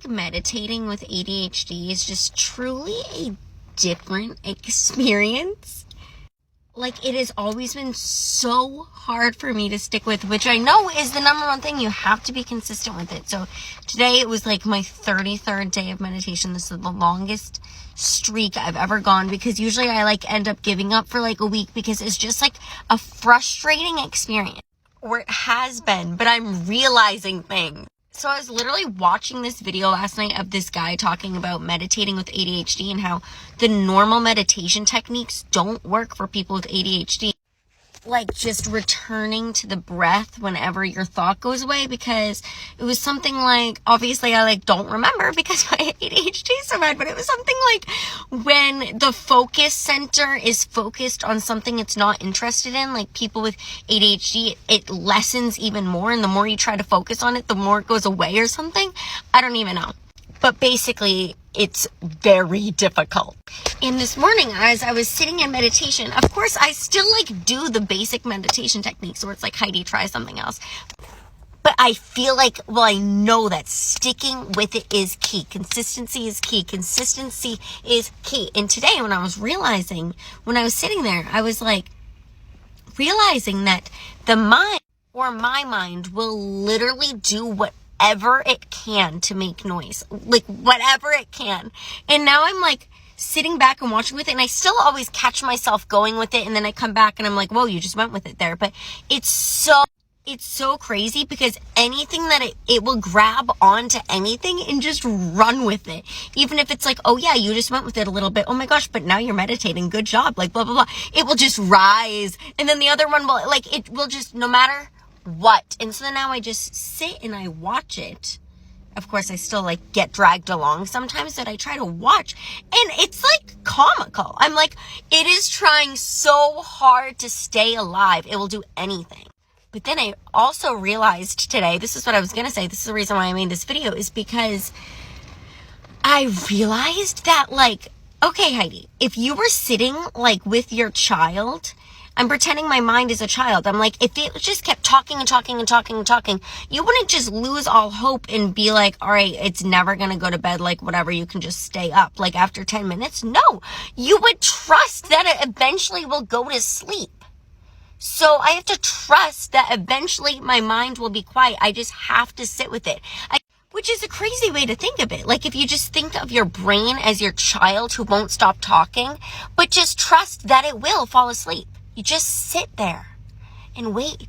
like meditating with ADHD is just truly a different experience. Like, it has always been so hard for me to stick with, which I know is the number one thing. You have to be consistent with it. So today it was like my 33rd day of meditation. This is the longest streak I've ever gone, because usually I like end up giving up for like a week because it's just like a frustrating experience, or it has been, but I'm realizing things. So I was literally watching this video last night of this guy talking about meditating with ADHD and how the normal meditation techniques don't work for people with ADHD. Like just returning to the breath whenever your thought goes away, because it was something like, obviously I like don't remember because my ADHD is so bad, but it was something like when the focus center is focused on something it's not interested in, like people with ADHD, it lessens even more, and the more you try to focus on it, the more it goes away or something. I don't even know. But basically, it's very difficult. And this morning, as I was sitting in meditation, of course, I still like do the basic meditation techniques where it's like, Heidi, try something else. But I feel like, well, I know that sticking with it is key. Consistency is key. Consistency is key. And today, when I was sitting there, I was like realizing that the mind, or my mind, will literally do whatever it can to make noise, like whatever it can. And now I'm like sitting back and watching with it, and I still always catch myself going with it, and then I come back and I'm like, whoa, you just went with it there. But it's so crazy, because anything that it will grab onto anything and just run with it. Even if it's like, oh yeah, you just went with it a little bit. Oh my gosh, but now you're meditating. Good job. Like blah, blah, blah. It will just rise. And then the other one will, like, it will just, no matter what. And so now I just sit and I watch it. Of course, I still like get dragged along sometimes, that I try to watch, and it's like comical. I'm like, it is trying so hard to stay alive. It will do anything. But then I also realized today, this is what I was going to say, this is the reason why I made this video, is because I realized that, like, okay, Heidi, if you were sitting like with your child, I'm pretending my mind is a child. I'm like, if it just kept talking and talking and talking and talking, you wouldn't just lose all hope and be like, all right, it's never going to go to bed, like whatever, you can just stay up like after 10 minutes. No, you would trust that it eventually will go to sleep. So I have to trust that eventually my mind will be quiet. I just have to sit with it. Which is a crazy way to think of it. Like, if you just think of your brain as your child who won't stop talking, but just trust that it will fall asleep. You just sit there and wait.